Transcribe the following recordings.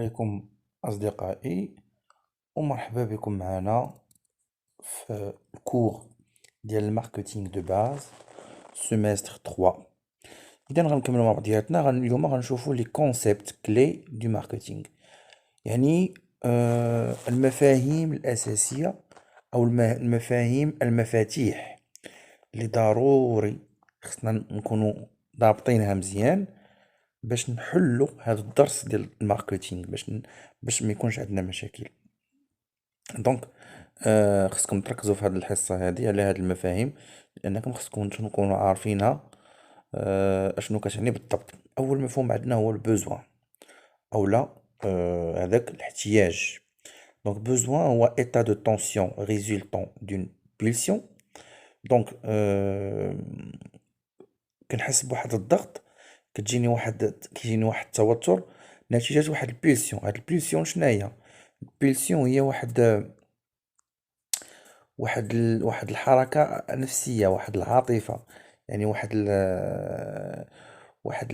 عليكم أصدقائي، ومرحبا بكم معنا في الكور ديال الماركتينغ دو باز سيمستر 3. إذا غنكملو مع بعضياتنا اليوم غنشوفو لي كونسيبت كلي دو ماركتينغ، يعني المفاهيم الأساسية أو المفاهيم المفاتيح اللي ضروري خصنا نكونو ضابطينها مزيان باش نحلو هذا الدرس ديال الماركتينغ، باش ما يكونش عندنا مشاكل. دونك خصكم تركزوا في هذه الحصه هذه على هذه المفاهيم، لانكم خصكم تكونوا عارفينها اشنو كتعني بالضبط. اول مفهوم عندنا هو البوزوان، اولا هذاك الاحتياج. دونك بوزوان هو ايتا دو تونسيون ريزولطون دون بولسيون. دونك كنحس بواحد الضغط، كيجيني واحد التوتر نتيجة واحد البولسيون. هاد البولسيون شناهي؟ البولسيون هي واحد الحركة نفسية، واحد العاطفة، يعني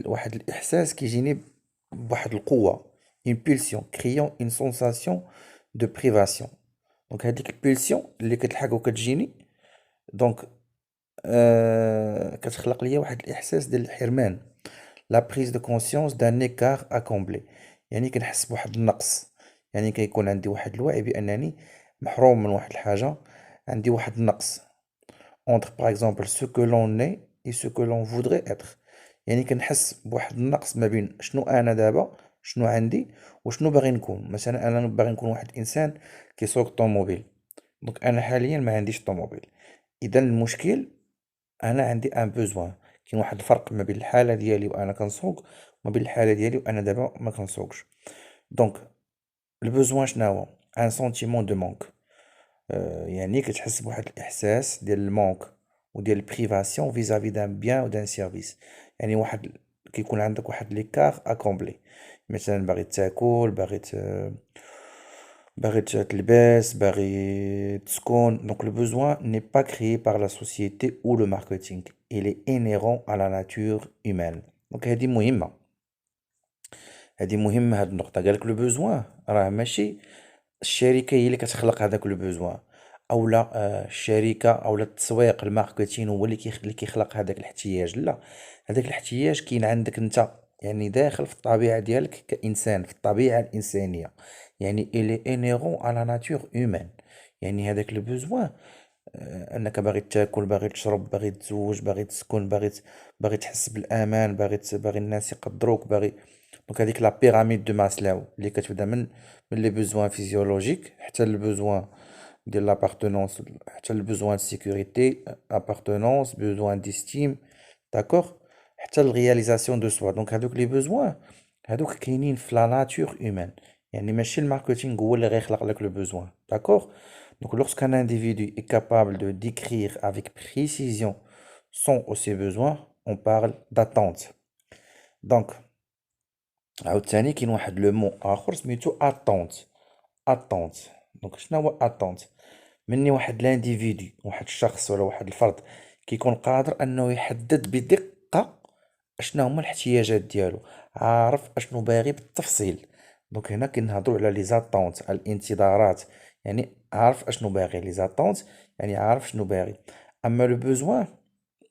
واحد الإحساس كيجيني بواحد القوة. une pulsion créant une sensation de privation. دونك هاديك البولسيون اللي كتلحق وكتجيني، دونك كتخلق ليا واحد الإحساس ديال الحرمان، لا بريز دو كونسيونس دان ايكار ا كومبلي. يعني كنحس بواحد النقص، يعني كيكون عندي واحد الوعي بانني محروم من واحد الحاجه، عندي واحد النقص entre par exemple ce que l'on est et ce que l'on voudrait être. يعني كنحس بواحد النقص ما بين شنو انا دابا، شنو عندي، وشنو باغي نكون. مثلا انا باغي نكون واحد الانسان كيسوق طوموبيل، دونك انا حاليا ما عنديش طوموبيل. اذا المشكل انا عندي ان بوزوان، كاين واحد الفرق ما بين الحاله ديالي وانا كنسوق وما بين الحاله ديالي وانا دابا ما كنسوقش. دونك البوزوان شناهو؟ ان سونتيمون دو مونك، يعني كتحس بواحد الاحساس ديال المونك وديال البريفاسيون فيزافي دان بيان ودان سيرفيس. يعني كيكون عندك واحد ليكار اكومبلي، مثلا باغي تاكل، باغي تلبس، باغي تسكن. دونك le besoin n'est pas créé par la société ou le marketing, il est inhérent à la nature humaine. دونك هادي مهمة هاد النقطة. قالك لو بوزوان راه ماشي الشركة هي اللي كتخلق هذاك لو بوزوان، اولا الشركة اولا التسويق الماركتين هو اللي كيخلق هذاك الاحتياج. لا، هذاك الاحتياج كاين عندك انت، يعني داخل في الطبيعة ديالك كإنسان، في الطبيعة الإنسانية. يعني إلي انيرون على ناتور هيومان. يعني هذاك لو بوزوان، انك باغي تاكل، باغي تشرب، باغي تزوج، باغي تسكن، باغي تحس بالامان، باغي الناس يقدروك، دونك هذيك لا بيراميد دو ماسلو اللي كتبدا من لي بوزوان فيزيولوجيك حتى البوزوان ديال لابارتونونس، حتى البوزوان دو سيكوريتي، ابارتونونس، بوزوان ديستيم، داكوغ، حتى الرياليزاسيون دو سوا. دونك هادوك لي بوزوان هادوك كاينين في لا ناتور هيومان، يعني ماشي الماركتينغ هو اللي غيخلق لك لو بوزوان. داكوغ. Donc, lorsqu'un individu est capable de décrire avec précision son ou ses besoins, on parle d'attente. Donc, عاوتاني كاين واحد لو مون اخر سميتو اتونت. اتونت دونك شنو هو اتونت؟ مني واحد لانديفيدو، واحد الشخص ولا واحد الفرد كيكون قادر انه يحدد بدقة اشنا هما الاحتياجات ديالو، عارف اشنو باغي بالتفصيل. دونك هنا كنهضروا على لي زاتونت، الانتظارات. يعني عارف اشنو باغي، لي زاتونت يعني عارف شنو باغي. اما لو بوزوان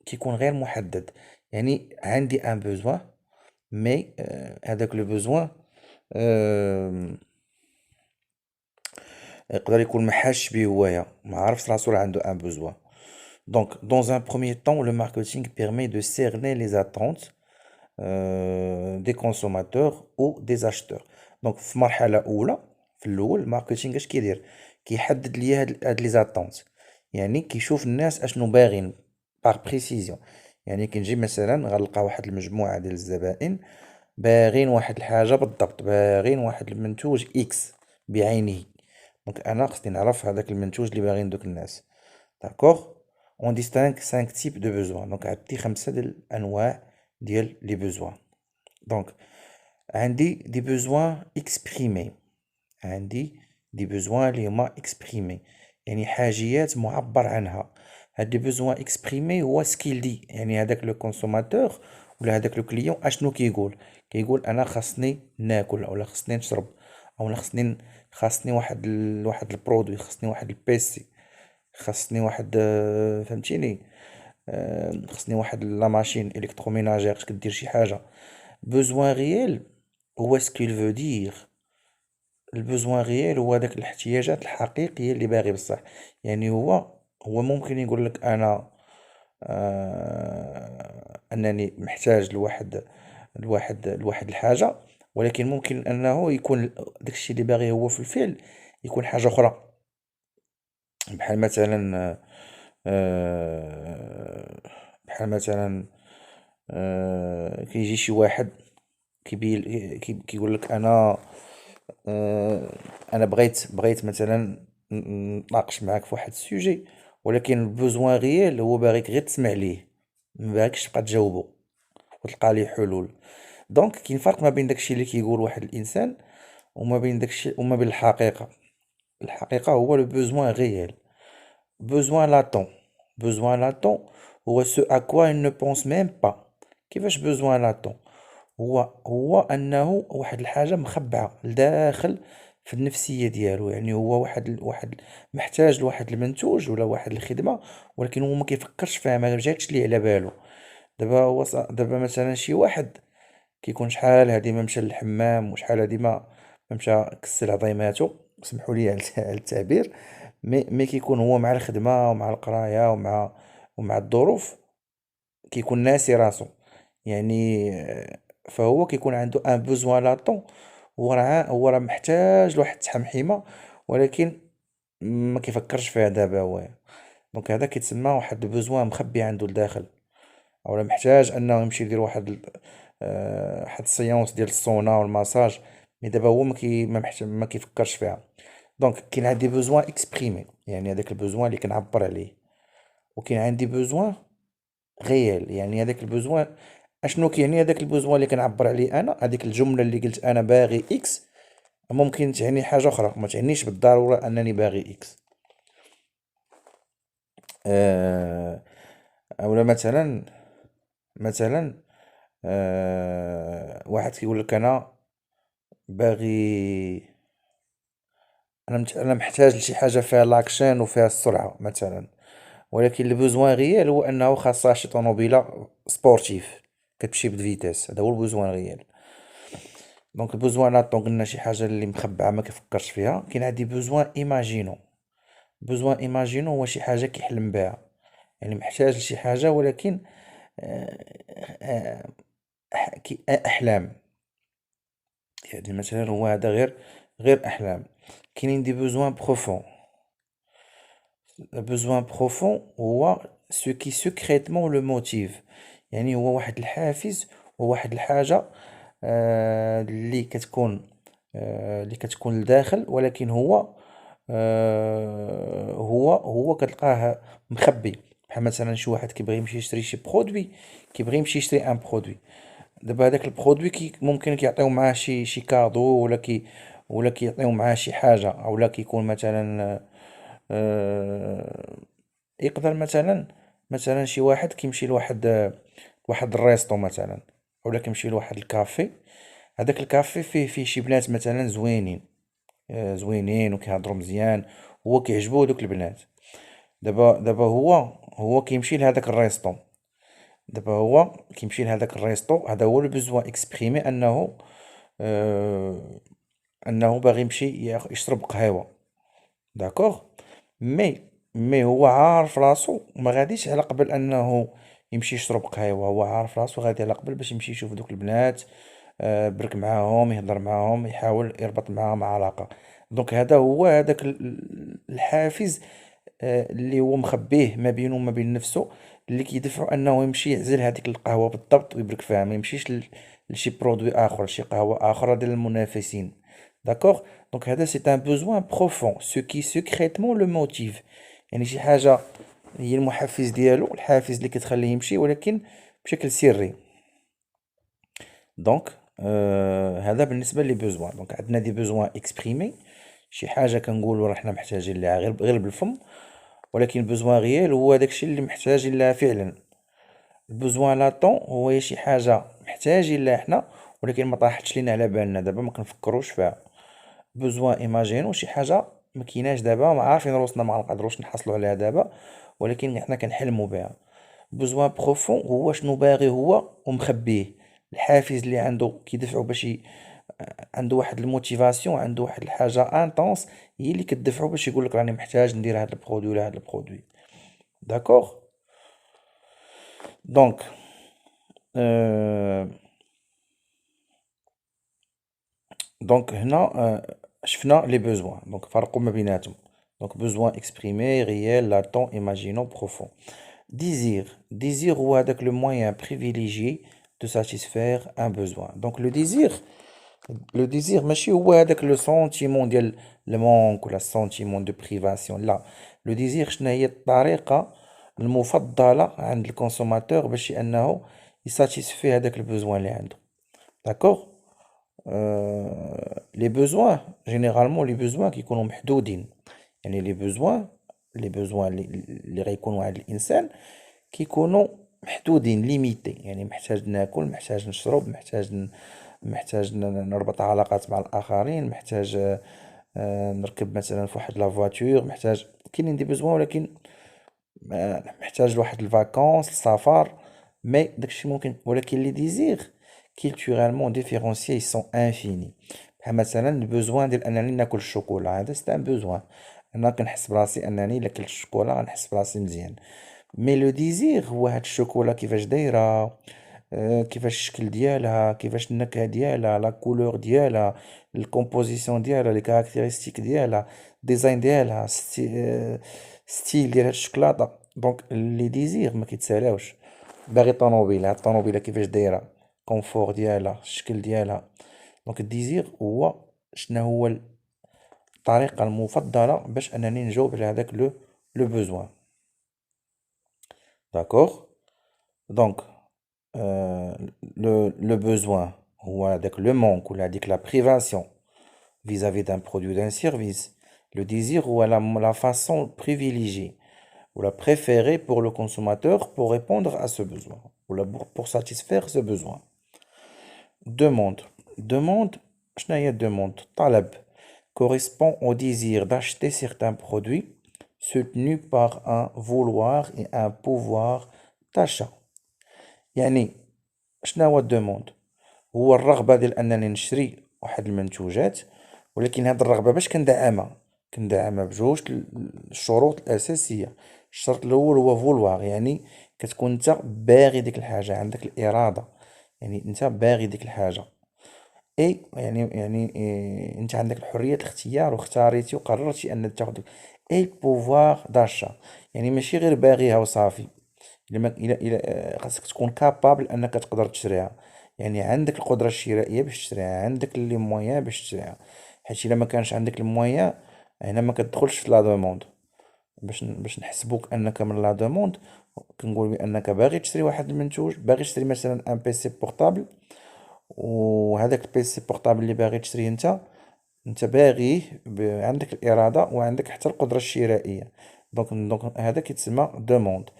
كيكون غير محدد، يعني عندي ان بوزوان مي هذاك لو بوزوان يقدر يكون ما حاسش بيه هوايا، ما عرفش راسو راه عنده ان بوزوان. Donc, dans un premier temps, le marketing permet de cerner les attentes des consommateurs ou des acheteurs. Donc, في مرحلة أولى، في الأول الماركتينغ اش كيدير؟ كيحدد ليا هاد لي زاتونت، يعني كيشوف الناس اشنو باغين باغ بريسيزيون. يعني كنجي مثلا غنلقى واحد المجموعة ديال الزبائن باغين واحد الحاجة بالضبط، باغين واحد المنتوج اكس بعينه. دونك انا خصني نعرف هذاك المنتوج اللي باغين دوك الناس. داكوغ. اون ديستانغ 5 تيب دو بوزوان. دونك عندي 5 ديال الانواع ديال لي بوزوان. دونك عندي دي بوزوان اكسبريمي، عندي دي بوزوان اللي هما اكسبريمي، يعني حاجيات معبر عنها. هاد دي بوزوان اكسبريمي هو سكيل دي، يعني هذاك لو كونسوماتور ولا هذاك لو كليون اشنو كيقول؟ كيقول انا خاصني ناكل، ولا خاصني نشرب، او انا خاصني واحد البرودوي، خاصني واحد البيسي، خاصني واحد فهمتيني، خاصني واحد لا ماشين الكتروميناجير باش كدير شي حاجه. بوزوان ريال هو سكيل فو دير، البوزوان ريال هو داك الاحتياجات الحقيقيه اللي باغي بصح. يعني هو ممكن يقول لك انا انني محتاج لواحد الحاجه، ولكن ممكن انه يكون داكشي اللي باغي هو في الفعل يكون حاجه اخرى. بحال مثلا آه، بحال مثلا كيجي شي واحد كيبين كيقول لك آه، انا بغيت مثلا نتناقش معاك في واحد السوجي، ولكن البوزوان ريال هو باغيك غير تسمع ليه، ما باغيكش تبقى تجاوبه وتلقى ليه حلول. دونك كاين فرق ما بين داكشي اللي كيقول واحد الانسان وما بين الحقيقة. الحقيقة هو لو بوزوان ريال، besoin latent. Besoin latent هو ce à quoi il ne pense même pas. كيفاش besoin latent؟ هو انه واحد الحاجة مخبعة لداخل في النفسية ديالو. يعني هو واحد محتاج لواحد المنتوج ولا واحد الخدمة، ولكن هو ما كيفكرش فيها، ما جاتش ليه على بالو. دابا مثلا شي واحد كيكون شحال هادي ما مشى للحمام، وشحال هادي ما مشى كسل عظيماتو، سمحوا لي على التعبير. مي كيكون هو مع الخدمة ومع القراية ومع الظروف كيكون ناسي راسو. يعني فهو كيكون عنده ان بوزوان لاتون. هو راه محتاج لواحد التحمحيمة، ولكن ما كيفكرش فيها دابا هو. دونك هذا كيتسمى واحد البوزوان مخبي عنده لداخل، او محتاج انه يمشي يدير واحد السيونس ديال السونا والماساج. مي دابا هو ما كيفكرش فيها. دونك كاين عندي بوزوان اكسبريمي، يعني هذاك البوزوان اللي كنعبر عليه، وكاين عندي بوزوان غيال، يعني هذاك البوزوان اشنو كيعني. هذاك البوزوان اللي كنعبر عليه انا، هذيك الجمله اللي قلت انا باغي اكس، ممكن تعني حاجه اخرى، ما تعنيش بالضروره انني باغي اكس. أه اولا مثلا واحد كيقول لك انا باغي، انا محتاج لشي حاجه فيها لاكشن وفيها السرعه مثلا، ولكن البوزوان ريال هو انه خاصها شي طوموبيله سبورتيف كتمشي بالفيتاس. هذا هو البوزوان ريال. دونك البوزوان لاتون قلنا شي حاجه اللي مخبعه ما كيفكرش فيها. كاين عندي بوزوان ايماجينو. بوزوان ايماجينو هو شي حاجه كيحلم بها، يعني محتاج لشي حاجه ولكن آه، آه، احلام. يعني مثلا هو هذا غير احلام. كاينين دي بوزوان بروفون. بوزوان بروفون هو سو كي سكريتمون لو موتيف، يعني هو واحد الحافز وواحد الحاجة اللي كتكون لداخل، ولكن هو كتلقاه مخبي. بحال مثلا شي واحد كيبغي يمشي يشري شي برودوي، كيبغي يمشي يشري ان برودوي. دابا هداك البرودوي ممكن كيعطيو معاه شي كادو، ولا كيعطيو معاه شي حاجة، اولا كيكون مثلا يقدر مثلا شي واحد كيمشي لواحد الريستو مثلا، اولا كيمشي لواحد الكافي. هذاك الكافي فيه شي بنات مثلا زوينين، زوينين وكيهضروا مزيان، هو كيعجبوه دوك البنات. دابا هو كيمشي لهذاك الريستو. دابا هو كيمشي لهذاك الريستو، هذا هو لو بوزوان اكسبريمي آه انه باغي يمشي يشرب قهيوه. داكوغ. مي مي هو عارف راسو ما غاديش على قبل انه يمشي يشرب قهيوه. هو عارف راسو غادي على قبل باش يمشي يشوف دوك البنات، برك معاهم، يهضر معاهم، يحاول يربط معاهم علاقة. دونك هذا هو هذاك الحافز اللي هو مخبيه ما بينه وما بين نفسه، اللي كيدفعو انه يمشي يعزل هذيك القهوة بالضبط ويبرك فيها، ما يمشيش لشي برودوي اخر، شي قهوة اخرى ديال المنافسين. داكوغ. دونك هذا سي ان بوزوان بروفون سو كي سكريتمون لو موتيف، يعني شي حاجة هي المحفز ديالو، الحافز اللي كتخليه يمشي ولكن بشكل سري. دونك هذا بالنسبة لي بوزوان. دونك عندنا دي بوزوان اكسبريمي، شي حاجة كنقولو راه حنا محتاجين ليها غير بالفم، ولكن بوزوان ريال هو داكشي اللي محتاجين لها فعلا. البوزوان لاتون هو شي حاجة محتاجين لها حنا، ولكن ما طاحتش لينا على بالنا دابا، ما كنفكروش فيها. بوزوان ايماجينو شي حاجه ما كيناش دابا، ما عارفين روسنا ما نقدروش نحصلوا عليها دابا، ولكن حنا كنحلموا بها. بوزوان بروفون هو شنو باغي هو ومخبيه، الحافز اللي عنده كيدفعو باش عنده واحد الموتيفاسيون، عنده واحد الحاجه انتونس هي اللي كتدفعو باش يقولك راني محتاج ندير هاد البرودوي ولا هاد البرودوي. داكوغ. دونك euh, دونك هنا شفنا لي بوزوان، دونك فرقوا ما بيناتهم. دونك بوزوان اكسبريمي، ريال، لاتون، ايماجينو، بروفون. ديزير هو هذاك لو موين بريفيليجي دو ساتيسفير ان بوزوان. دونك لو ديزير ماشي هو هذاك لو سونتيمون ديال المونك ولا السونتيمون دو بريفاسيون، لا. لو ديزير شنو هي الطريقة المفضلة عند الكونسوماتور باش انه يساتيسفي هذاك البوزوان اللي عنده. داكوغ. لي بوزوان جينيرالمون لي بوزوان كيكونوا محدودين، يعني لي بوزوان اللي غيكونوا عند الانسان كيكونوا محدودين ليميتي، يعني محتاج ناكل، محتاج نشرب، محتاج نربط علاقات مع الاخرين، محتاج نركب مثلا في واحد لافواتور، محتاج كاينين دي بوزوان، ولكن محتاج لواحد الفاكونس السفر، مي داكشي ممكن. ولكن لي ديزير كيلتورالمون ديفيرونسيي سون انفيني. بحال مثلا البوزوان ديال انني ناكل الشوكولا، هذا سي ان بوزوان، انا كنحس براسي انني الا كلت الشوكولا غنحس براسي مزيان. مي لو ديزير هو هاد الشوكولا كيفاش دايره، كيفاش الشكل ديالها، كيفاش النكهه ديالها، لا كولور ديالها، الكومبوزيسيون ديالها، لي كاركتيرستيك ديالها، ديزاين ديالها، ستيل ديال هاد الشوكولاته. دونك لي ديزير ما كيتسالاوش. باغي طونوبيل، هاد الطونوبيله كيفاش دايره، كونفور ديالها، الشكل ديالها. دونك الديزير هو شنو هو الطريقه المفضله باش انني نجاوب على هذاك لو بوزوان. داكوغ. دونك le besoin ou avec le manque ou avec la privation vis-à-vis d'un produit ou d'un service, le désir ou la façon privilégiée ou la préférée pour le consommateur pour répondre à ce besoin ou pour satisfaire ce besoin. Demande. Demande, شنو هي demande؟ طلب correspond au désir d'acheter certains produits soutenu par un vouloir et un pouvoir d'achat. يعني شنو هو الدوموند؟ هو الرغبة ديال أنني نشري واحد المنتوجات، ولكن هاد الرغبة باش كندعمها بجوج الشروط الأساسية. الشرط الأول هو فولواغ، يعني كتكون نتا باغي ديك الحاجة، عندك الإرادة، يعني نتا باغي ديك الحاجة. اي يعني انت عندك الحرية الاختيار واختاريتي وقررتي انك تاخد. اي بوفوار داشا، يعني ماشي غير باغيها وصافي. الا خاصك تكون كابابل انك تقدر تشريها، يعني عندك القدرة الشرائية باش تشريها، عندك لي مويان باش تشريها. حيت الا ما كانش عندك المويان هنا ما كتدخلش في لا دوموند. باش نحسبوك انك من لا دوموند، كنقول بانك باغي تشري واحد المنتوج، باغي تشري مثلا ان بيسي بورتابل، وهذاك البيسي بورتابل اللي باغي تشريه انت باغيه عندك الاراده وعندك حتى القدره الشرائيه. دونك هذا كيتسمى demande.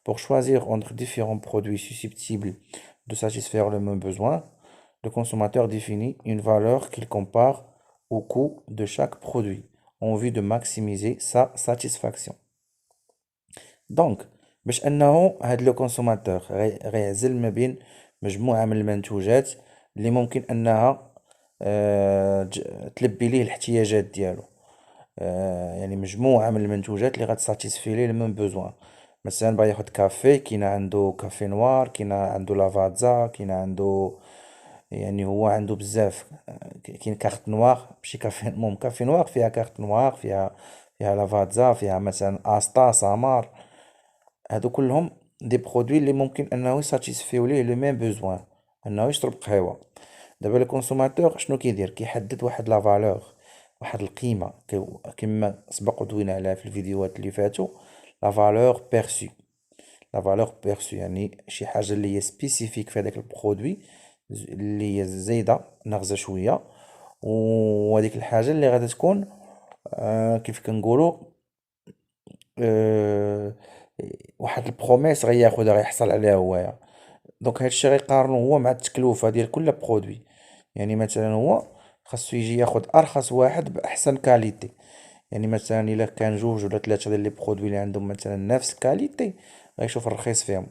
Pour choisir entre différents produits susceptibles de satisfaire le même besoin, le consommateur définit une valeur qu'il compare au coût de chaque produit en vue de maximiser sa satisfaction. دونك باش انه هاد لو كونسوماتور غيعزل ما بين مجموعة من المنتوجات اللي ممكن انها تلبي ليه الاحتياجات ديالو. يعني مجموعة من المنتوجات اللي غتساتيسفي ليه الميم بوزوان. مثلا بغا ياخد كافي، كاين عنده كافي نوار، كاين عنده لافاتزا، كاين عنده، يعني هو عنده بزاف. كاين كارت نوار، ماشي كافي، المهم كافي نوار فيها كارت نوار، فيها لافاتزا، فيها مثلا استا سامار. هادو كلهم دي برودوي اللي ممكن انه يساتيسفيو ليه لو ميم بوزوان، انه يشرب قهوة. دابا لو كونسوماتور شنو كيدير؟ كيحدد واحد لا فالور، واحد القيمة، كما سبق ودوينا عليها في الفيديوهات اللي فاتوا. لا فالور بيرسو، لا فالور بيرسو يعني شي حاجة اللي هي سبيسيفيك في هذاك البرودوي، اللي هي زايدة نغزة شوية، وهذيك الحاجة اللي غادي تكون كيف كنقولوا آه واحد البروميس غياخدها، غيحصل عليها هوايا. دونك هادشي غيقارنو هو مع التكلفة ديال كل برودوي. يعني مثلا هو خاصو يجي ياخد ارخص واحد باحسن كاليتي. يعني مثلا الا كان جوج ولا ثلاثه ديال لي برودوي اللي عندهم مثلا نفس كاليتي، غيشوف الرخيص فيهم.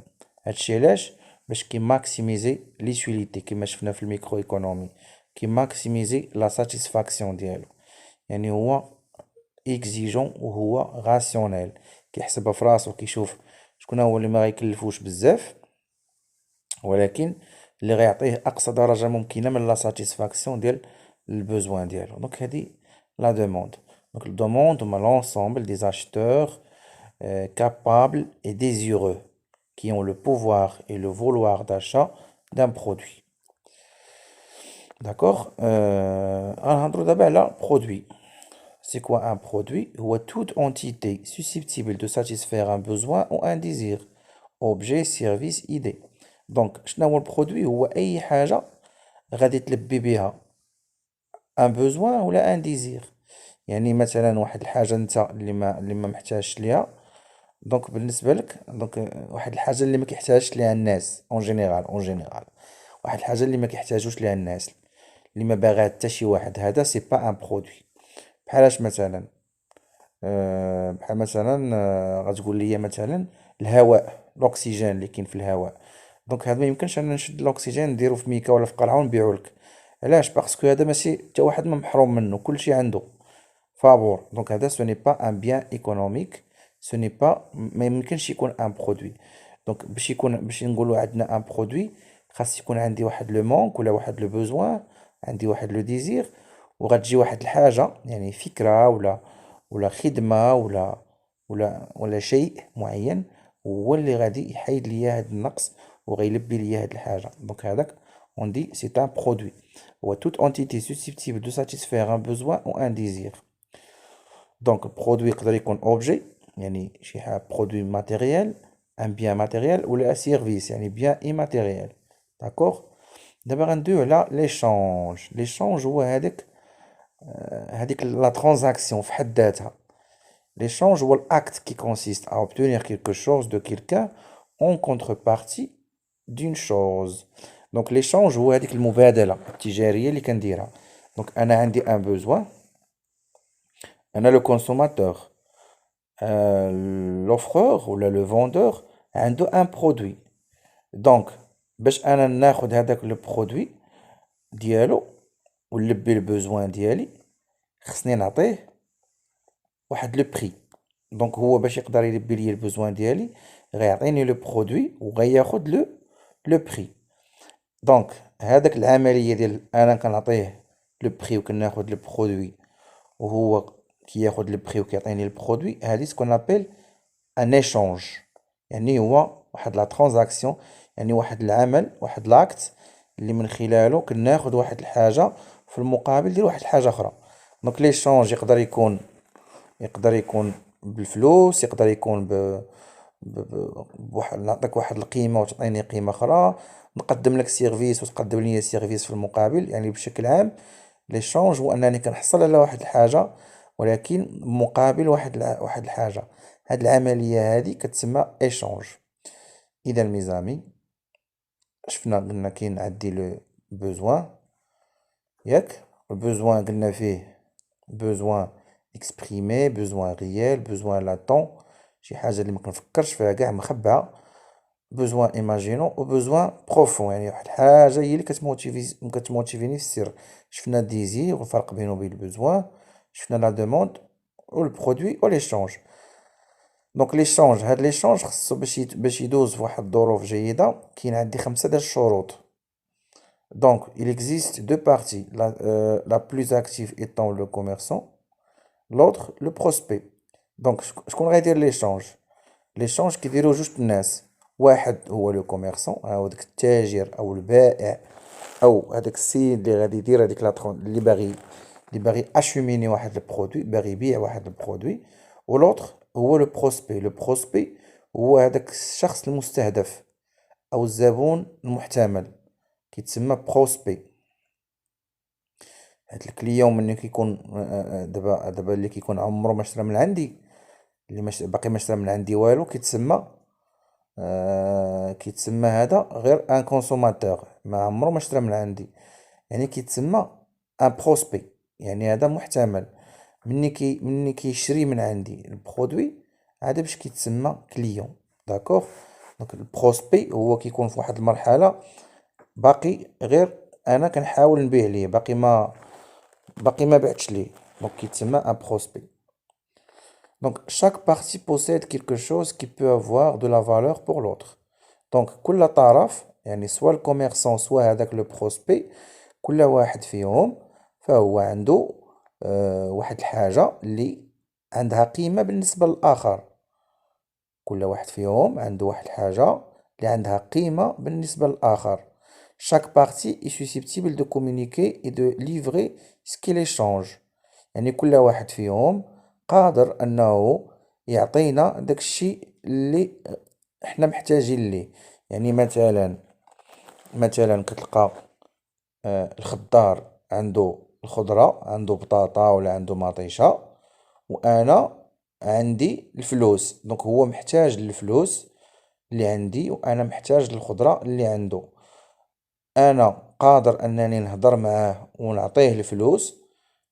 هادشي علاش؟ باش كي ماكسيميزي ليتيليتي كيما شفنا في الميكرو ايكونومي، كي ماكسيميزي لا ساتيسفاكسيون ديالو. يعني هو اكزيجون وهو راسيونيل، كيحسبها في راسو، كيشوف شكون هو اللي ما غيكلفوش بزاف، ولكن اللي غيعطيه اقصى درجه ممكنه من لا ساتيسفاكسيون ديال البوزوان ديالو. دونك هادي لا دوموند. دونك الدوموند هما l'ensemble des acheteurs capables et désireux qui ont le pouvoir et le vouloir d'achat d'un produit. D'accord. غنهضروا دابا على produit. C'est quoi un produit? هو toute entité susceptible de satisfaire un besoin ou un désir. Objet, service, idée. دونك شنو هو البرودوي؟ هو اي حاجه غادي تلبي بها ان بوزوان ولا ان ديزير. يعني مثلا واحد الحاجه انت اللي ما محتاجش ليها، دونك بالنسبه لك، دونك واحد الحاجه اللي ما كيحتاجش ليها الناس اون جينيرال، واحد الحاجه اللي ما كيحتاجوش ليها الناس، اللي ما باغاها حتى شي واحد، هذا سي با ان برودوي. بحالاش مثلا؟ بحال مثلا غتقول لي مثلا الهواء، الاكسجين اللي كاين في الهواء. دونك هذا ما يمكنش انا نشد الاكسجين نديرو في ميكا ولا في قلعه ونبيعو لك. علاش؟ باسكو هذا ماشي حتى واحد ما محروم منه، كلشي عنده فابور. دونك هذا سو ني با ان بيان ايكونوميك، سو ني با، ما يمكنش يكون ان برودوي. دونك باش نقولوا عندنا ان برودوي، خاص يكون عندي واحد لو مونك ولا واحد لو بوزوان، عندي واحد لو ديزير، وغتجي واحد الحاجه يعني فكره ولا خدمه ولا شيء معين، هو اللي غادي يحيد ليا هاد النقص وغيلبي ليا هاد الحاجه. دونك هذاك on dit c'est un produit. هو toute entité susceptible de satisfaire un besoin ou un désir. دونك برودوي يقدر يكون اوبجي، يعني شي حاجه برودوي ماتيريال، ان بيان ماتيريال، ولا سيرفيس يعني بيان ايماتيريال. داكوغ. دابا غندويو على ليشونج هو هذيك لا ترانزاكسيون في حد ذاتها. L'échange ou l'acte qui consiste à obtenir quelque chose de quelqu'un en contrepartie d'une chose. Donc l'échange هو هذيك المبادلة التجارية اللي كنديرها. دونك أنا عندي ان بوزوان، أنا لو كونسوماتور، l'offreur ولا لو فوندور عنده ان برودوي. دونك باش أنا ناخد هذاك لو برودوي ديالو ونلبي البوزوان ديالي، خصني نعطيه واحد لو بري. دونك هو باش يقدر يلبي لي البوزوان ديالي غيعطيني لو برودوي وغياخد لو بري. دونك هذاك العمليه ديال انا كنعطيه لو بري وكناخد لو برودوي، وهو كياخد لو بري وكيعطيني البرودوي، هادي سكون ابل ان ايشونج. يعني هو واحد لا ترانزاكسيون، يعني واحد العمل، واحد لاكت اللي من خلاله كناخد واحد الحاجه في المقابل ديال واحد الحاجه اخرى. دونك ليشونج يقدر يكون بالفلوس، يقدر يكون بواحد، نعطيك واحد القيمة وتعطيني قيمة أخرى، نقدم لك سيرفيس وتقدم لي سيرفيس في المقابل. يعني بشكل عام ليشونج هو أنني كنحصل على واحد الحاجة ولكن مقابل واحد الحاجة. هاد العملية هادي كتسمى ايشونج. إذا ميزامي شفنا قلنا كاين عندي لو بوزوان، ياك؟ البوزوان قلنا فيه بوزوان اكسبريمي، بوزوان ريال، بوزوان لاتون، شي حاجه اللي ما كنفكرش فيها كاع مخبعه، بوزوان ايماجينو، وبوزوان بروفون يعني واحد الحاجه هي اللي كتموتيفيني في السر. شفنا ديزير والفرق بينه وبين البوزوان، شفنا لا دوموند والبرودوي وليشونج. دونك ليشونج، هاد ليشونج خصو باش يدوز في واحد الظروف جيده، كاين عندي 5 ديال الشروط. Donc, il existe deux parties, la plus active étant le commerçant, l'autre le prospect. Donc, شكون غيدير ليشونج؟ ليشونج كيديرو جوج الناس، واحد هو لو كوميرسون، هو داك التاجر او البائع او هذاك السيد اللي غادي يدير هذيك اللي باغي اشوميني واحد البرودوي، باغي يبيع واحد البرودوي. ولوطخ هو لو بروسبي. لو بروسبي هو هذاك الشخص المستهدف او الزبون المحتمل، كيتسمى بروسبي. هاد الكليون ملي كيكون دابا اللي كيكون عمرو ما شرا من عندي، اللي باقي ما شرا من عندي والو، كيتسمى هذا غير ان كونسوماتور، ما عمرو ما شرا من عندي، يعني كيتسمى ان بروسبي، يعني هذا محتمل. مني كيشري من عندي البرودوي، هذا باش كيتسمى كليون. داكوغ. دونك البروسبي هو كيكون في واحد المرحلة باقي غير انا كنحاول نبيع ليه، باقي ما بعتش ليه، دونك كيتسمى ان بروسبي. Donc, chaque partie possède quelque chose qui peut avoir de la valeur pour l'autre. Donc, كل طرف يعني سواء الكوميرسون سواء هذاك لو بروسبي، كل واحد فيهم فهو عنده واحد الحاجة اللي عندها قيمة بالنسبة للآخر. كل واحد فيهم عنده واحد الحاجة اللي عندها قيمة بالنسبة للآخر. Chaque partie est susceptible de communiquer et de livrer ce qu'il échange. يعني كل واحد فيهم قادر أنه يعطينا داك الشيء اللي احنا محتاجين ليه. يعني مثلا كتلقى الخضار عنده الخضرة، عنده بطاطا ولا عنده مطيشة، وأنا عندي الفلوس. دونك هو محتاج للفلوس اللي عندي، وأنا محتاج للخضرة اللي عنده. أنا قادر أنني نهضر معاه ونعطيه الفلوس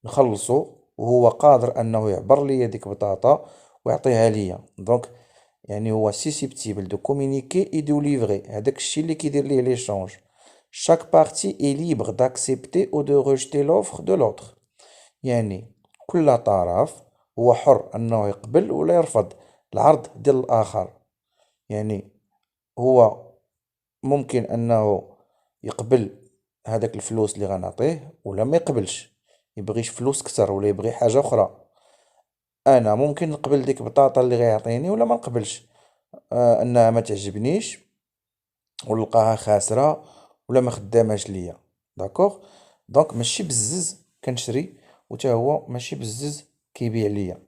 نخلصو، وهو قادر أنه يعبر لي ديك بطاطا ويعطيها ليا. دونك يعني هو susceptible de communiquer et de livrer، هداك الشي اللي كيدير ليه ليشونج. chaque partie est libre d'accepter ou de rejeter l'offre de l'autre. يعني كل طرف هو حر أنه يقبل ولا يرفض العرض ديال الآخر. يعني هو ممكن أنه يقبل هذاك الفلوس اللي غنعطيه، ولا ما يقبلش، يبغيش فلوس كتر ولا يبغي حاجة أخرى. أنا ممكن نقبل ديك البطاطا اللي غيعطيني ولا ما نقبلش، أنها ما تعجبنيش ونلقاها خاسرة ولا ما خداماش ليا. داكوغ. دونك ماشي بزز كنشري، وتا هو ماشي بزز كيبيع ليا.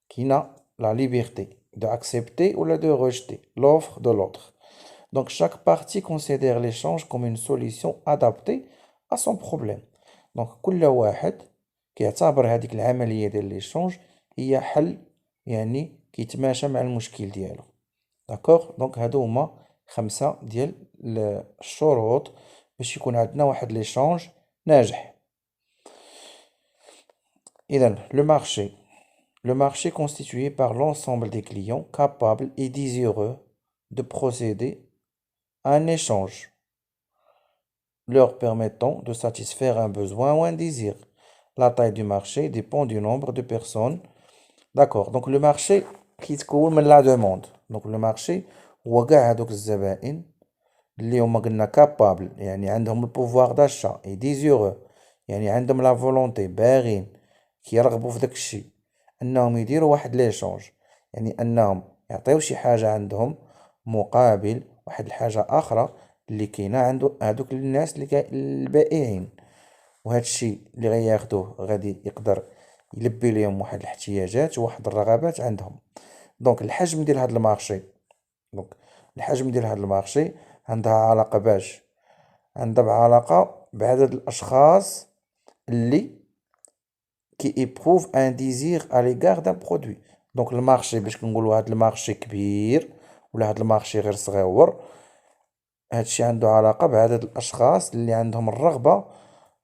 كاينة لا ليبرتي دو اكسبتي ولا دو روجتي لوفر دو لوتر. Donc chaque partie considère l'échange comme une solution adaptée à son problème. Donc كل واحد كيعتبر هذيك العملية ديال ليشونج هي حل، يعني كيتماشى مع المشكل ديالو. داكوغ. دونك هادو هما 5 ديال الشروط باش يكون عندنا واحد ليشونج ناجح. إذن le marché constitué par l'ensemble des clients capables et désireux de procéder à un échange leur permettant de satisfaire un besoin ou un désir. La taille du marché dépend du nombre de personnes. D'accord. Donc le marché كيتكون من la demande. Donc le marché هو قاع هادوك الزبائن اللي هما قلنا كابابل، يعني عندهم البوفوار داشا، اي ديزيرو، يعني عندهم لا فولونتي، باغين كيرغبوا في داك الشيء انهم يديروا واحد ليشونج، يعني انهم يعطيو شي حاجة عندهم مقابل واحد الحاجة اخرى اللي كاينة عندو هادوك الناس البائعين. وهاد الشيء اللي غياخدوه غادي يقدر يلبي ليهم واحد الاحتياجات وواحد الرغبات عندهم. دونك الحجم ديال هاد المارشي، دونك الحجم ديال هاد المارشي عندها علاقة عندها علاقة بعدد الأشخاص اللي كي إيبروف ان ديزير à l'égard d'un produit. دونك المارشي باش كنقولو هاد المارشي كبير ولا هاد المارشي غير صغيور، هادشي عنده علاقة بعدد الأشخاص اللي عندهم الرغبة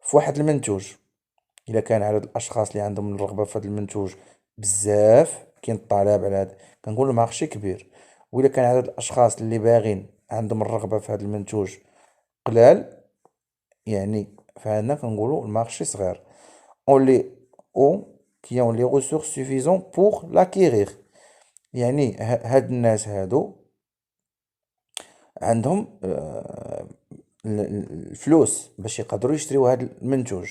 في واحد المنتوج. إلا كان عدد الأشخاص اللي عندهم الرغبة في هاد المنتوج بزاف، كاين الطلب على هاد، كنقولو مارشي كبير. وإلا كان عدد الأشخاص اللي باغين عندهم الرغبة في هاد المنتوج قلال، يعني فهنا كنقولو المارشي صغير. on les ou qui ont les ressources suffisantes pour l'acquérir. يعني هاد الناس هادو عندهم الفلوس باش يقدروا يشريو هاد المنتوج.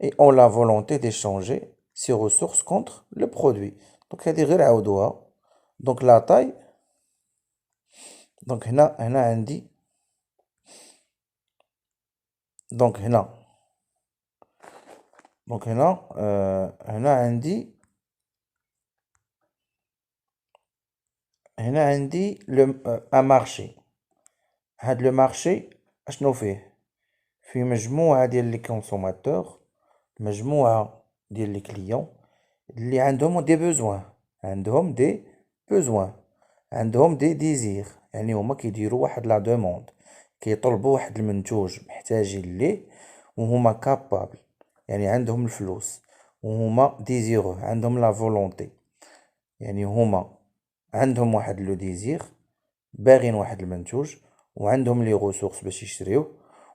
et ont la volonté d'échanger ces ressources contre le produit. دونك هادي غير عاودوها. دونك لا تاي، دونك هنا عندي، دونك هنا عندي، هنا عندي ان مارشي. هاد لو مارشي اشنو فيه مجموعة ديال لي كونسوماتور، مجموعة ديال لي كليون اللي عندهم دي بوزوان، عندهم دي ديزير، يعني هما كيديروا واحد لا دوموند، كيطلبوا واحد المنتوج محتاجين ليه وهما كابابل يعني عندهم الفلوس، وهما ديزيرو عندهم لا فولونتي، يعني هما عندهم واحد لو ديزير، باغين واحد المنتوج، وعندهم لي غوسورس باش يشريوه،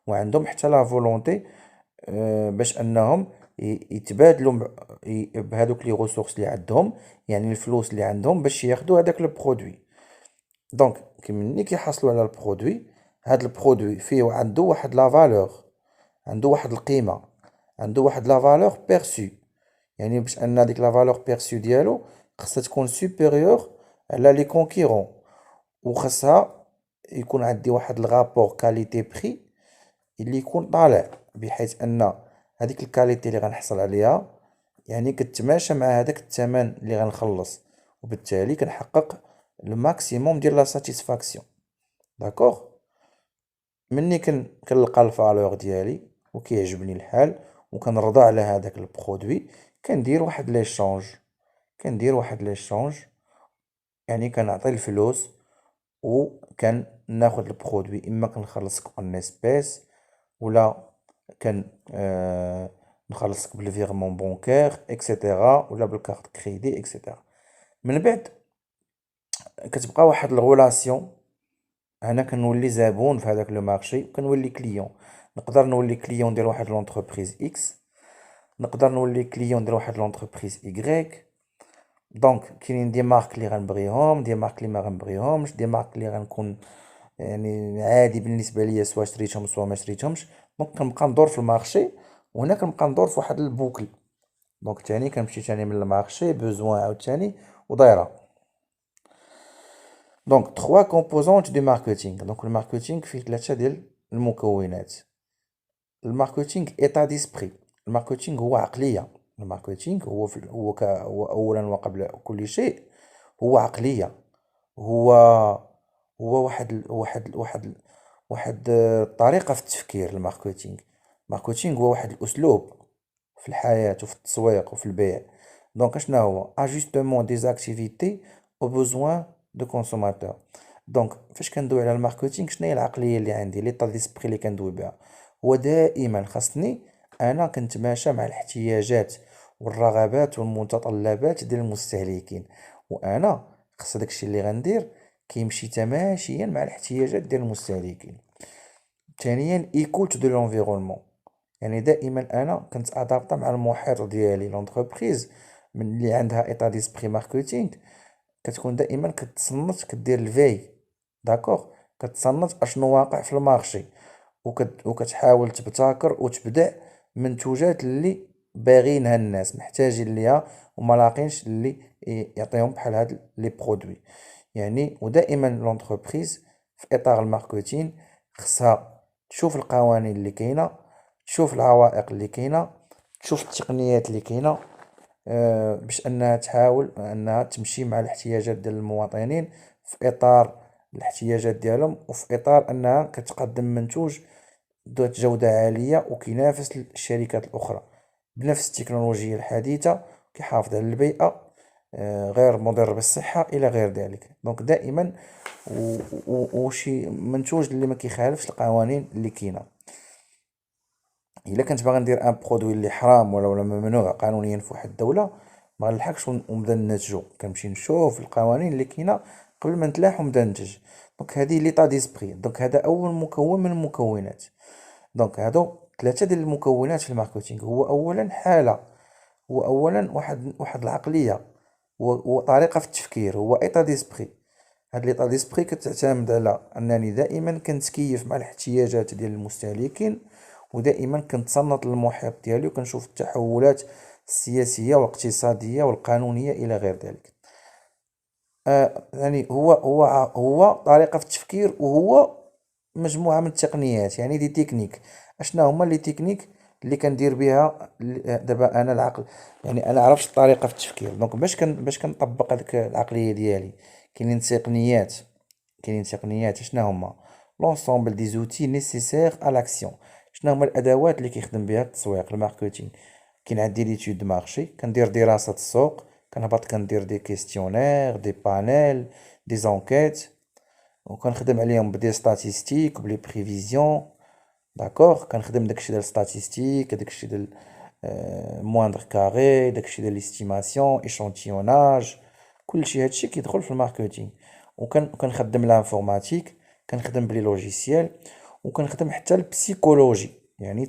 وعندهم حتى لا فولونتي باش انهم يتبادلوا بهذوك لي غوسورس اللي عندهم، يعني الفلوس اللي عندهم باش ياخدوا هذاك لو برودوي. دونك كي ملي كيحصلوا على البرودوي، هاد البرودوي فيه عنده واحد لا فالور، عنده واحد القيمة، عنده واحد لا فالور بيرسو، يعني باش ان هاديك لا فالور بيرسو ديالو خاصها تكون سوبيريور على لي كونكيرون، وخاصها يكون عندي واحد الغابور كاليتي بري اللي يكون طالع، بحيث ان هذيك الكاليتي اللي غنحصل عليها يعني كتماشى مع هذاك الثمن اللي غنخلص، وبالتالي كنحقق الماكسيموم ديال لا ساتيسفاكسيون. داكوغ، مني كنلقى الفالور ديالي وكيعجبني الحال وكنرضى على هذاك البرودوي، كندير واحد ليشونج، كندير واحد ليشونج، يعني كنعطي الفلوس ناخد البرودوي، اما كنخلصك اون اسبيس، ولا كان نخلصك بالفيغمون بونكير اكسيتيرا، ولا بالكارت كريدي اكسيتيرا. من بعد كتبقى واحد الغولاسيون، انا كنولي زبون في هذاك لو مارشي، وكنولي كليون. نقدر نولي كليون ديال واحد لونتربريز اكس، نقدر نولي كليون ديال واحد لونتربريز ايغريك. دونك كاينين دي مارك اللي غنبغيهم، دي مارك اللي ما غنبغيهمش، دي مارك اللي غنكون يعني عادي بالنسبه ليا سواء شريتهم سواء ما شريتهمش. دونك كنبقى ندور في المارشي، وهنا كنبقى ندور في واحد البوكل. دونك تاني كنمشي تاني من المارشي بوزوان عاوتاني ودايره. دونك 3 كومبوزونت دو ماركتينغ. دونك الماركتينغ فيه 3 ديال المكونات. الماركتينغ ايتا ديسبري، الماركتينغ هو عقليه. الماركتينغ هو اولا وقبل كل شيء هو عقليه، هو هو واحد طريقه في التفكير. الماركتينغ هو واحد الاسلوب في الحياه وفي التسويق وفي البيع. دونك اشنا هو اجوستمون دي زاكتيفيتي او بوزوان دو كونسوماتور. دونك فاش كندوي على الماركتينغ، شنو هي العقليه اللي عندي، ليطا ديسبري اللي كندوي بها؟ هو دائما خاصني انا كنتماشى مع الاحتياجات والرغبات والمتطلبات ديال المستهلكين، وانا خاص داكشي اللي غندير كيمشي تماشيا مع الاحتياجات ديال المستهلكين. ثانيا ايكوت دو لونفيرونمون، يعني دائما انا كنت ادابطا مع المحيط ديالي. لونتربريز من اللي عندها ايطا ديسبري ماركتينغ كتكون دائما كتصنت، كدير الفي، داكوغ، كتصنت اشنو واقع في المارشي، وكتحاول تبتكر وتبدع منتوجات اللي باغينها الناس محتاجين ليها وما لاقينش اللي يعطيهم بحال هاد لي برودوي. يعني ودائما لونتربريز في اطار الماركتينغ خصها تشوف القوانين اللي كاينه، تشوف العوائق اللي كاينه، تشوف التقنيات اللي كاينه، باش انها تحاول انها تمشي مع الاحتياجات ديال المواطنين في اطار الاحتياجات ديالهم، وفي اطار انها كتقدم منتوج ذات جودة عالية وكينافس الشركات الاخرى بنفس التكنولوجيا الحديثة، كيحافظ على البيئة، غير مضر بالصحة الى غير ذلك. دونك دائما وشي منتوج اللي ما كيخالفش القوانين اللي كاينه. الا كنت باغي ندير ان برودوي اللي حرام ولا ممنوع قانونيا في واحد الدوله، ما غنلحقش ونبدا ننتجو، كنمشي نشوف القوانين اللي كاينه قبل ما نتلاح ونبدا ننتج. دونك هذه ليطا ديسبري. دونك هذا اول مكون من المكونات. دونك هادو 3 ديال المكونات في الماركتينغ. هو اولا حاله، هو اولا واحد العقليه، وطريقه في التفكير، هو ايطا ديسبري. هاد ليطا ديسبري كتعتمد على انني دائما كنتكيف مع الاحتياجات ديال المستهلكين، ودائما كنتصنت للمحيط ديالي وكنشوف التحولات السياسيه والاقتصاديه والقانونيه الى غير ذلك. يعني هو طريقه في التفكير، وهو مجموعه من التقنيات، يعني دي تكنيك. اشنا هما لي تكنيك اللي كندير بها دابا انا العقل، يعني انا عرفت الطريقه في التفكير. دونك باش كنطبق هذيك العقليه ديالي، كاينين تقنيات. شنا هما؟ لونسومبل دي زوتي نيسيسير ا لاكسيون. شنا هما الادوات اللي كيخدم بها التسويق الماركتينغ؟ كاين عندي ليتود دو مارشي، كندير دراسه السوق، كنهبط كندير دي كيستيونير، دي بانيل، دي زونكيت، وكنخدم عليهم بدي ستاتيستيك وبلي بريفيزيون. داكوغ، كنخدم داكشي ديال ستاتيستيك، داكشي ديال موندغ كاري، داكشي ديال ليستيماسيون، ايشانتيوناج، كلشي هادشي كيدخل في الماركتينغ. وكنخدم لانفورماتيك، كنخدم بلي لوجيسيال، وكنخدم حتى البسيكولوجي. يعني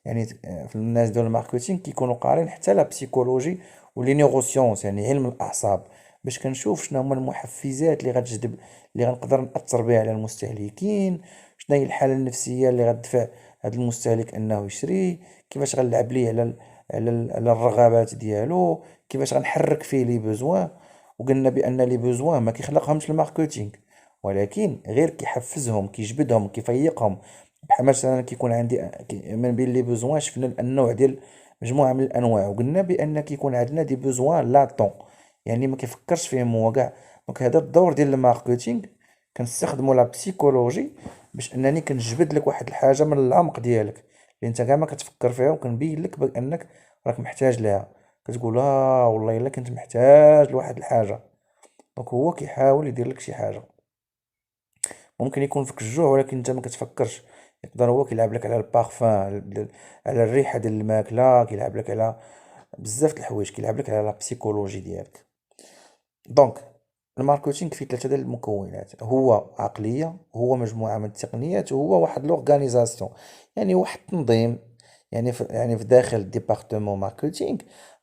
يعني في الناس ديال الماركتينغ كيكونوا قارين حتى لا بسيكولوجي ولي نيوروسيونس، يعني علم الاعصاب، باش كنشوف شنو هما المحفزات اللي غتجذب، اللي غنقدر نأثر بها على المستهلكين، شنو هي الحالة النفسية اللي غتدفع هاد المستهلك انه يشري، كيفاش غنلعب ليه على الرغبات ديالو، كيفاش غنحرك فيه لي بوزوان. وقلنا بان لي بوزوان ما كيخلقهمش الماركتينغ، ولكن غير كيحفزهم، كيجبدهم، كيفيقهم. بحال مثلا كيكون عندي من بين لي بوزوان شفنا النوع ديال مجموعة من الانواع، وقلنا بان كيكون عندنا دي بوزوان لاتون، يعني ما كيفكرش فيهم هو كاع. دونك هذا الدور ديال الماركتينغ، كنستخدموا لا بسيكولوجي باش انني كنجبد لك واحد الحاجه من العمق ديالك اللي انت كاع ما كتفكر فيها، وكنبين لك بانك راك محتاج ليها. كتقول والله الا كنت محتاج لواحد الحاجه. دونك هو كيحاول يدير لك شي حاجه، ممكن يكون فيك الجوع ولكن انت ما كتفكرش. يقدر هو كيلعب لك على البارفان، على الريحه ديال الماكله، كيلعب لك على بزاف د الحوايج، كيلعب لك على لا بسيكولوجي ديالك. دونك الماركتينغ فيه ثلاثة ديال المكونات: هو عقلية، هو مجموعة من التقنيات، وهو واحد لورغانيزاسيون، يعني واحد التنظيم. يعني في داخل ديبارتمون ماركتينغ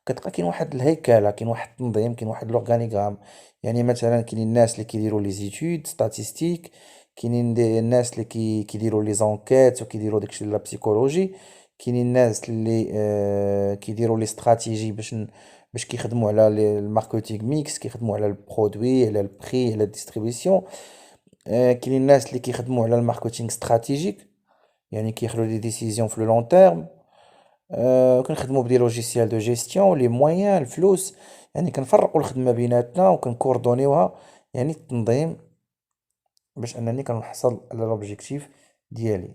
كتلقى كاين واحد الهيكلة، كاين واحد التنظيم، كاين واحد لورغانيغرام. يعني مثلا كاينين الناس اللي كيديروا لي زيتود ستاتيستيك، كاينين الناس اللي كيديروا لي زونكيت وكيديروا داكشي لا بسيكولوجي، كاينين الناس اللي كيديروا لي استراتيجي باش كيخدموا على الماركتينغ ميكس، كيخدموا على البرودوي، على البري، على الديستريبيسيون. كاينين الناس اللي كيخدموا على الماركتينغ استراتيجيك، يعني كياخذوا دي ديسيزيون في لو لون تيرم. كنخدموا بدي لوجيسيال دو جيستيون، لي مويان، الفلوس. يعني كنفرقوا الخدمه بيناتنا وكنكوردونيوها، يعني التنظيم، باش انني كنحصل على لوبجيكتيف ديالي.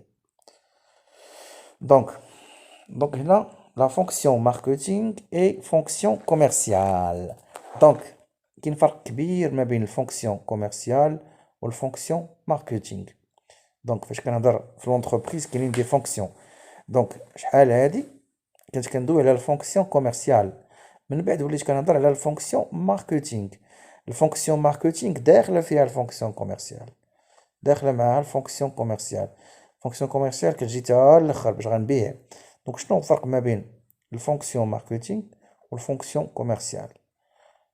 دونك هنا لا فونكسيون ماركتينغ اي فونكسيون كوميرسيال. دونك كاين فرق كبير ما بين الفونكسيون كوميرسيال والفونكسيون ماركتينغ. دونك فاش كنهضر في لونتربريز كاينين دي فونكسيون. دونك شحال هادي كنت كندوي على الفونكسيون كوميرسيال، من بعد وليت كنهضر على الفونكسيون ماركتينغ. الفونكسيون ماركتينغ داخله فيها الفونكسيون كوميرسيال، داخله معاها الفونكسيون كوميرسيال. الفونكسيون كوميرسيال كتجي تا الاخر باش غنبيع. دونك شنو الفرق ما بين الفونكسيون ماركتينغ والفونكسيون كوميرسيال؟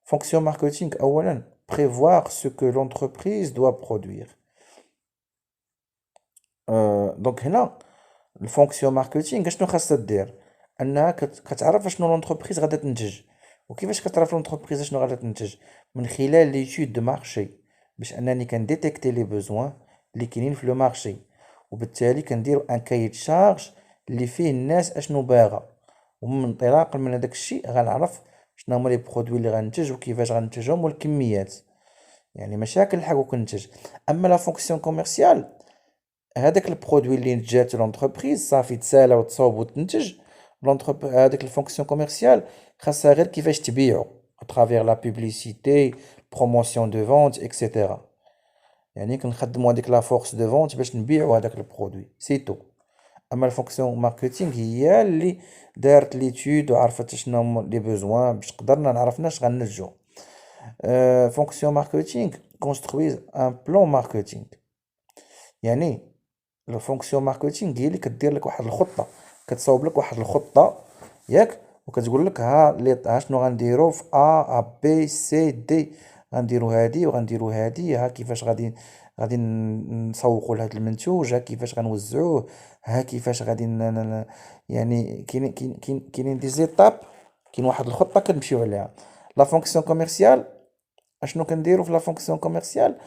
Fonction marketing, أولا prévoir ce que l'entreprise doit produire. دونك هنا الفونكسيون ماركتينغ اشنو خاصها دير؟ انها كتعرف اشنو لونتربريز غادا تنتج. وكيفاش كتعرف لونتربريز اشنو غادا تنتج؟ من خلال ليتود دو مارشي، باش انني كنديتيكتي لي بوزوان اللي كاينين في لو مارشي، وبالتالي كندير ان كاي شارج اللي فيه الناس اشنو باغا، ومن انطلاقا من هذاك الشيء غنعرف شنو هما لي برودوي اللي غنتج وكيفاش غنتجهم والكميات. يعني مشاكل الحق وكنتج. اما لا فونكسيون كوميرسيال، هذاك البرودوي اللي جات لونتربريز صافي تسالى وتصاوب وتنتج. هذاك الفونكسيون كوميرسيال خاصها غير كيفاش تبيعو اترافير لا بوبليسيتي، بروموسيون دو فونت اكسيتيرا. يعني كنخدمو هذيك لا فورس دو فونت باش نبيعو هذاك البرودوي، سي تو. اما الفونكسيون ماركتينغ هي اللي دارت ليتود وعرفت شنو هما لي بوزوان باش قدرنا نعرفنا اش غننتجو. فونكسيون ماركتينغ كونسترويز ان بلان ماركتينغ. يعني الفونكسيون ماركتينغ هي اللي كدير لك واحد الخطه، كتصاوب لك واحد الخطه ياك، وكتقول لك ها شنو غنديرو في بي سي دي. غنديرو هادي وغنديرو هادي، ها كيفاش غادي نسوقوا لهاد المنتوج، ها كيفاش غنوزعوه، ها كيفاش غادي يعني كاينين دي زيتاب، كاين واحد الخطه كنمشيو عليها. لا فونكسيون كوميرسيال اشنو كنديرو في لا فونكسيون كوميرسيال؟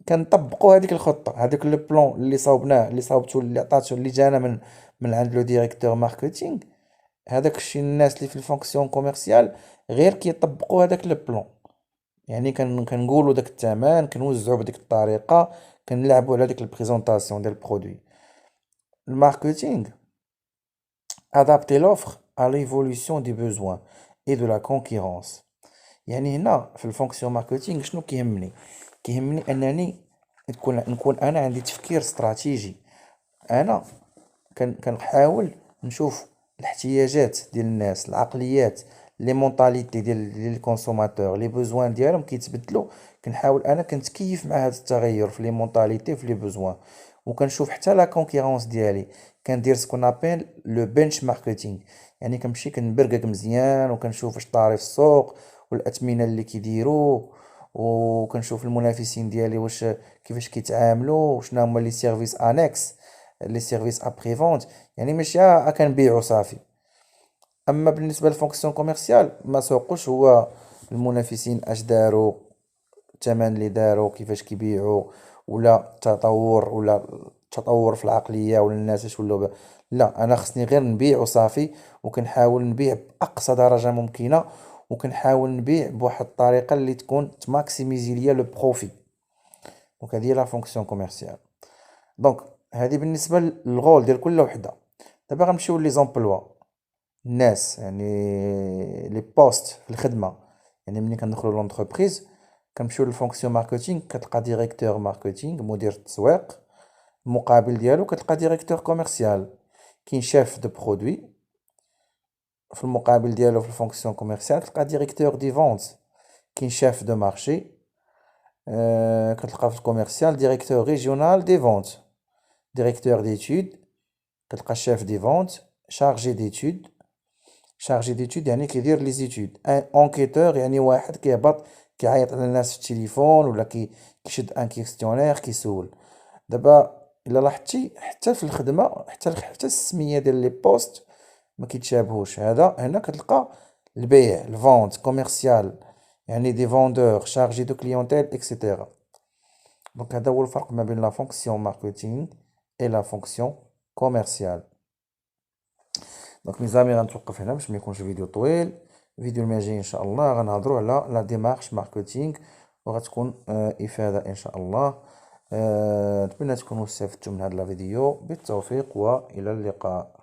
كنطبقوا هذيك الخطه، هذاك لو بلان اللي صاوبناه، اللي صاوبته، اللي عطاتو، اللي جانا من عند لو ديريكتور ماركتينغ. هذاك الشيء الناس اللي في الفونكسيون كوميرسيال غير كيطبقوا هذاك لو بلان. يعني كنقولوا داك الثمن، كنوزعوا بديك الطريقه، كنلعبوا على ديك البريزونطاسيون ديال البرودوي. الماركتينغ adapter l'offre à l'évolution des besoins et de la concurrence. يعني هنا في الفونكسيون ماركتينغ شنو كيهمني انني نكون انا عندي تفكير استراتيجي. انا كنحاول نشوف الاحتياجات ديال الناس، العقليات، لي مونطاليتي ديال الكونسوماتور، لي بوزوان ديالهم كيتبدلوا. كنحاول انا كنتكيف مع هذا التغير في لي مونطاليتي في لي بوزوان. وكنشوف حتى لا كونكورونس ديالي، كندير سكون ابل لو بنش ماركتينغ. يعني كنمشي كنبرقق مزيان وكنشوف اش طاري في السوق والاثمنه اللي كيديروا، وكنشوف المنافسين ديالي واش كيفاش كيتعاملوا، وشنو هما لي سيرفيس انيكس، لي سيرفيس ابري فونت. يعني ماشي كنبيعو صافي. اما بالنسبه للفونكسيون كوميرسيال ما سوقوش هو المنافسين اش داروا، الثمن اللي داروا، كيفاش كيبيعوا، ولا تطور، ولا تطور في العقليه، ولا الناس اش ولاو لا، انا خصني غير نبيع وصافي. وكنحاول نبيع باقصى درجه ممكنه، وكنحاول نبيع بواحد الطريقه اللي تكون تماكسيميزي ليا لو بروفي. دونك هذه هي لا فونكسيون كوميرسيال. دونك هذه بالنسبه للغول ديال كل وحده. دابا غنمشيو لي زومبلوا، الناس يعني لي بوست في الخدمه. يعني ملي كندخلوا لونتربريز كنمشيو للفونكسيون ماركتينغ، كتلقى ديريكتور ماركتينغ مدير التسويق، المقابل ديالو كتلقى ديريكتور كوميرسيال. كاين شيف دو برودوي في المقابل ديالو في الفونكسيون كوميرسيال كتلقى ديريكتور دي فونت. كاين شيف دو مارشي، كتلقى في الكوميرسيال ديريكتور ريجيونال دي فونت. ديريكتور ديتود كتلقى شيف دي فونت، شارجي ديتود. شارجي ديتود يعني كيدير لي زيتود. انكيتور يعني واحد كيهبط كيعيط على الناس في التليفون، ولا كيشد ان كيستيونير كيسول. دابا الا لاحظتي حتى في الخدمه، حتى السميه ديال لي بوست ما كيتشابهوش. هذا هنا كتلقى البيع، الفونت كوميرسيال، يعني دي فوندور، شارجي دو كليونتيل اكسيتيرا. دونك هذا هو الفرق ما بين لا فونكسيون ماركتينغ اي لا فونكسيون كوميرسيال. دونك ميزامي غنتوقف هنا باش ما يكونش فيديو طويل. الفيديو الماجي ان شاء الله غنهضروا على لا ديمارش ماركتينغ، وغتكون افاده ان شاء الله. نتمنى تكونوا استفدتوا من هذا الفيديو. بالتوفيق والى اللقاء.